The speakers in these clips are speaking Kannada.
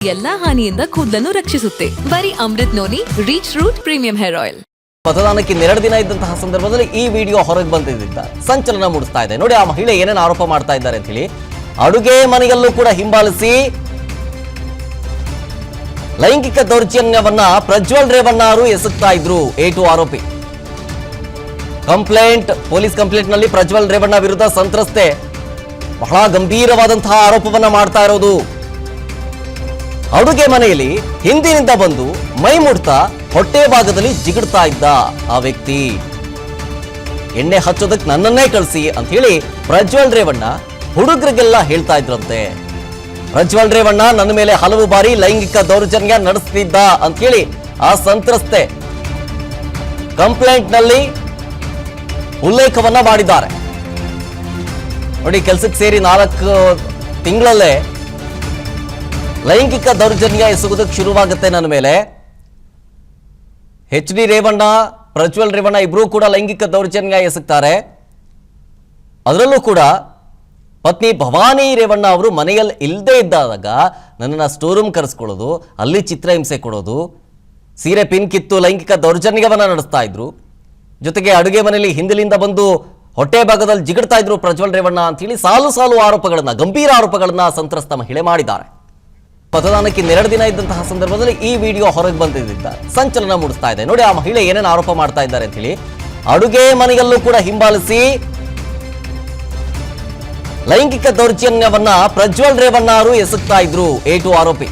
ಎಲ್ಲಾ ಹಾನಿಯಿಂದ ಕೂದಲನ್ನು ರಕ್ಷಿಸುತ್ತೆ. ಬರೀ Amrut noni reach root premium hair oil. ಮತದಾನಕ್ಕೆ 2 ದಿನ ಇದ್ದಂತಹ ಸಂದರ್ಭದಲ್ಲಿ ಈ ವಿಡಿಯೋ ಹೊರಗೆ ಬಂದಿದ್ದ ಸಂಚಲನ ಮೂಡಿಸ್ತಾ ಇದೆ. ನೋಡಿ, ಆ ಮಹಿಳೆ ಏನೇನು ಆರೋಪ ಮಾಡ್ತಾ ಇದ್ದಾರೆ ಅಂತ ಹೇಳಿ. ಅಡುಗೆ ಮನೆಯಲ್ಲೂ ಕೂಡ ಹಿಂಬಾಲಿಸಿ ಲೈಂಗಿಕ ದೌರ್ಜನ್ಯವನ್ನ ಪ್ರಜ್ವಲ್ ರೇವಣ್ಣ ಅವರು ಎಸಗ್ತಾ ಇದ್ರು. A2 ಆರೋಪಿ ಪೊಲೀಸ್ ಕಂಪ್ಲೇಂಟ್ ನಲ್ಲಿ ಪ್ರಜ್ವಲ್ ರೇವಣ್ಣ ವಿರುದ್ಧ ಸಂತ್ರಸ್ತೆ ಬಹಳ ಗಂಭೀರವಾದಂತಹ ಆರೋಪವನ್ನ ಮಾಡ್ತಾ ಇರೋದು. ಅಡುಗೆ ಮನೆಯಲ್ಲಿ ಹಿಂದಿನಿಂದ ಬಂದು ಮೈ ಮುಡ್ತಾ ಹೊಟ್ಟೆ ಭಾಗದಲ್ಲಿ ಜಿಗಿಡ್ತಾ ಇದ್ದ ಆ ವ್ಯಕ್ತಿ. ಎಣ್ಣೆ ಹಚ್ಚೋದಕ್ಕೆ ನನ್ನನ್ನೇ ಕಳಿಸಿ ಅಂತ ಹೇಳಿ ಪ್ರಜ್ವಲ್ ರೇವಣ್ಣ ಹುಡುಗರಿಗೆಲ್ಲ ಹೇಳ್ತಾ ಇದ್ರಂತೆ. ಪ್ರಜ್ವಲ್ ರೇವಣ್ಣ ನನ್ನ ಮೇಲೆ ಹಲವು ಬಾರಿ ಲೈಂಗಿಕ ದೌರ್ಜನ್ಯ ನಡೆಸ್ತಿದ್ದ ಅಂತ ಹೇಳಿ ಆ ಸಂತ್ರಸ್ತೆ ಕಂಪ್ಲೇಂಟ್ ನಲ್ಲಿ ಉಲ್ಲೇಖವನ್ನ ಮಾಡಿದ್ದಾರೆ. ನೋಡಿ, ಕೆಲಸಕ್ಕೆ ಸೇರಿ 4 ತಿಂಗಳಲ್ಲೇ ಲೈಂಗಿಕ ದೌರ್ಜನ್ಯ ಎಸಗುವುದಕ್ಕೆ ಶುರುವಾಗುತ್ತೆ ನನ್ನ ಮೇಲೆ. HD ರೇವಣ್ಣ, ಪ್ರಜ್ವಲ್ ರೇವಣ್ಣ ಇಬ್ರು ಕೂಡ ಲೈಂಗಿಕ ದೌರ್ಜನ್ಯ ಎಸಗ್ತಾರೆ. ಅದರಲ್ಲೂ ಕೂಡ ಪತ್ನಿ ಭವಾನಿ ರೇವಣ್ಣ ಅವರು ಮನೆಯಲ್ಲಿ ಇಲ್ಲದೆ ಇದ್ದಾಗ ನನ್ನನ್ನು ಸ್ಟೋರ್ ರೂಮ್ ಕರೆಸ್ಕೊಳ್ಳೋದು, ಅಲ್ಲಿ ಚಿತ್ರಹಿಂಸೆ ಕೊಡೋದು, ಸೀರೆ ಪಿನ್ ಕಿತ್ತು ಲೈಂಗಿಕ ದೌರ್ಜನ್ಯವನ್ನ ನಡೆಸ್ತಾ ಇದ್ರು. ಜೊತೆಗೆ ಅಡುಗೆ ಮನೆಯಲ್ಲಿ ಹಿಂದಿಲಿಂದ ಬಂದು ಹೊಟ್ಟೆ ಭಾಗದಲ್ಲಿ ಜಿಗಿಡ್ತಾ ಇದ್ರು ಪ್ರಜ್ವಲ್ ರೇವಣ್ಣ ಅಂತ ಹೇಳಿ ಸಾಲು ಆರೋಪಗಳನ್ನ, ಗಂಭೀರ ಆರೋಪಗಳನ್ನ ಸಂತ್ರಸ್ತ ಮಹಿಳೆ ಮಾಡಿದ್ದಾರೆ. ಮತದಾನಕ್ಕೆ 2 ದಿನ ಇದ್ದಂತಹ ಸಂದರ್ಭದಲ್ಲಿ ಈ ವಿಡಿಯೋ ಹೊರಗೆ ಬಂದಿದ್ದ ಸಂಚಲನ ಮೂಡಿಸ್ತಾ ಇದೆ. ನೋಡಿ, ಆ ಮಹಿಳೆ ಏನೇನು ಆರೋಪ ಮಾಡ್ತಾ ಇದ್ದಾರೆ ಅಂತ ಹೇಳಿ. ಅಡುಗೆ ಮನೆಯಲ್ಲೂ ಕೂಡ ಹಿಂಬಾಲಿಸಿ ಲೈಂಗಿಕ ದೌರ್ಜನ್ಯವನ್ನ ಪ್ರಜ್ವಲ್ ರೇವಣ್ಣ ಅವರು ಎಸಗ್ತಾ ಇದ್ರು. A2 ಆರೋಪಿ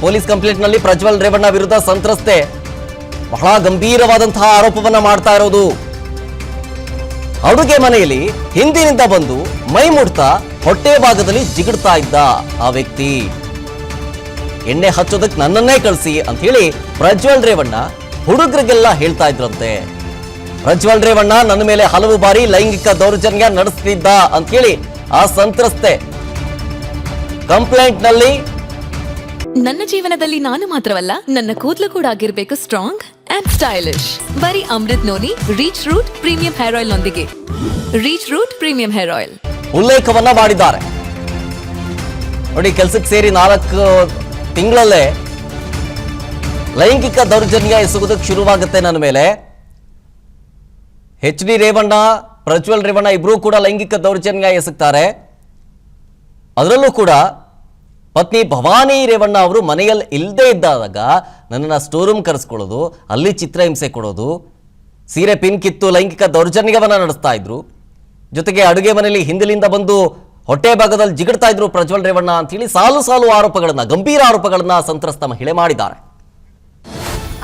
ಪೊಲೀಸ್ ಕಂಪ್ಲೇಂಟ್ ನಲ್ಲಿ ಪ್ರಜ್ವಲ್ ರೇವಣ್ಣ ವಿರುದ್ಧ ಸಂತ್ರಸ್ತೆ ಬಹಳ ಗಂಭೀರವಾದಂತಹ ಆರೋಪವನ್ನ ಮಾಡ್ತಾ ಇರೋದು. ಅಡುಗೆ ಮನೆಯಲ್ಲಿ ಹಿಂದಿನಿಂದ ಬಂದು ಮೈ ಮುಡ್ತಾ ಹೊಟ್ಟೆ ಭಾಗದಲ್ಲಿ ಜಿಗಿಡ್ತಾ ಇದ್ದ ಆ ವ್ಯಕ್ತಿ. ಎಣ್ಣೆ ಹಚ್ಚೋದಕ್ಕೆ ನನ್ನನ್ನೇ ಕಳಿಸಿ ಅಂತ ಹೇಳಿ ಪ್ರಜ್ವಲ್ ರೇವಣ್ಣ ಹುಡುಗರಿಗೆಲ್ಲ ಹೇಳ್ತಾ ಇದ್ರಂತೆ. ಪ್ರಜ್ವಲ್ ರೇವಣ್ಣ ನನ್ನ ಮೇಲೆ ಹಲವು ಬಾರಿ ಲೈಂಗಿಕ ದೌರ್ಜನ್ಯ ನಡೆಸ್ತಿದ್ದ ಅಂತ ಹೇಳಿ ಆ ಸಂತ್ರಸ್ತೆ ಕಂಪ್ಲೇಂಟ್ ನಲ್ಲಿ. ನನ್ನ ಜೀವನದಲ್ಲಿ ನಾನು ಮಾತ್ರವಲ್ಲ, ನನ್ನ ಕೂದಲು ಕೂಡ ಆಗಿರ್ಬೇಕು ಸ್ಟ್ರಾಂಗ್ ಅಂಡ್ ಸ್ಟೈಲಿಶ್. ಬರೀ Amrut noni reach root premium hair oil ನೊಂದಿಗೆ. Reach root premium hair oil ಉಲ್ಲೇಖವನ್ನ ಮಾಡಿದ್ದಾರೆ. ನೋಡಿ, ಕೆಲಸಕ್ಕೆ ಸೇರಿ 4 ತಿಂಗಳಲ್ಲೇ ಲೈಂಗಿಕ ದೌರ್ಜನ್ಯ ಎಸಗುವುದಕ್ಕೆ ಶುರುವಾಗುತ್ತೆ ನನ್ನ ಮೇಲೆ. HD ರೇವಣ್ಣ, ಪ್ರಜ್ವಲ್ ರೇವಣ್ಣ ಇಬ್ರು ಕೂಡ ಲೈಂಗಿಕ ದೌರ್ಜನ್ಯ ಎಸಗ್ತಾರೆ. ಅದರಲ್ಲೂ ಕೂಡ ಪತ್ನಿ ಭವಾನಿ ರೇವಣ್ಣ ಅವರು ಮನೆಯಲ್ಲಿ ಇಲ್ಲದೆ ಇದ್ದಾಗ ನನ್ನನ್ನು ಸ್ಟೋರ್ ರೂಮ್ ಕರೆಸ್ಕೊಳ್ಳೋದು, ಅಲ್ಲಿ ಚಿತ್ರಹಿಂಸೆ ಕೊಡೋದು, ಸೀರೆ ಪಿನ್ ಕಿತ್ತು ಲೈಂಗಿಕ ದೌರ್ಜನ್ಯವನ್ನ ನಡೆಸ್ತಾ ಇದ್ರು. ಜೊತೆಗೆ ಅಡುಗೆ ಮನೆಯಲ್ಲಿ ಹಿಂದಿಲಿಂದ ಬಂದು ಹೊಟ್ಟೆ ಭಾಗದಲ್ಲಿ ಜಿಗಿಡ್ತಾ ಇದ್ರು ಪ್ರಜ್ವಲ್ ರೇವಣ್ಣ ಅಂತ ಹೇಳಿ ಸಾಲು ಆರೋಪಗಳನ್ನ, ಗಂಭೀರ ಆರೋಪಗಳನ್ನ ಸಂತ್ರಸ್ತ ಮಹಿಳೆ ಮಾಡಿದ್ದಾರೆ.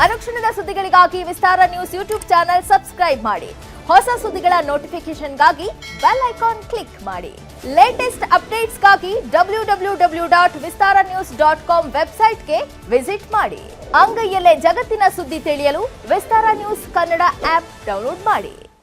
ಅನುಕ್ಷಣದ ಸುದ್ದಿಗಳಿಗಾಗಿ ವಿಸ್ತಾರ ನ್ಯೂಸ್ ಯೂಟ್ಯೂಬ್ ಚಾನೆಲ್ ಸಬ್ಸ್ಕ್ರೈಬ್ ಮಾಡಿ. ಹೊಸ ಸುದ್ದಿಗಳ ನೋಟಿಫಿಕೇಶನ್ಗಾಗಿ ಬೆಲ್ ಐಕಾನ್ ಕ್ಲಿಕ್ ಮಾಡಿ. ಲೇಟೆಸ್ಟ್ ಅಪ್ಡೇಟ್ಸ್ಗಾಗಿ www.vistaranews.com ವೆಬ್ಸೈಟ್ಗೆ ವಿಸಿಟ್ ಮಾಡಿ. ಅಂಗೈಯಲ್ಲೇ ಜಗತ್ತಿನ ಸುದ್ದಿ ತಿಳಿಯಲು ವಿಸ್ತಾರ ನ್ಯೂಸ್ ಕನ್ನಡ ಆಪ್ ಡೌನ್ಲೋಡ್ ಮಾಡಿ.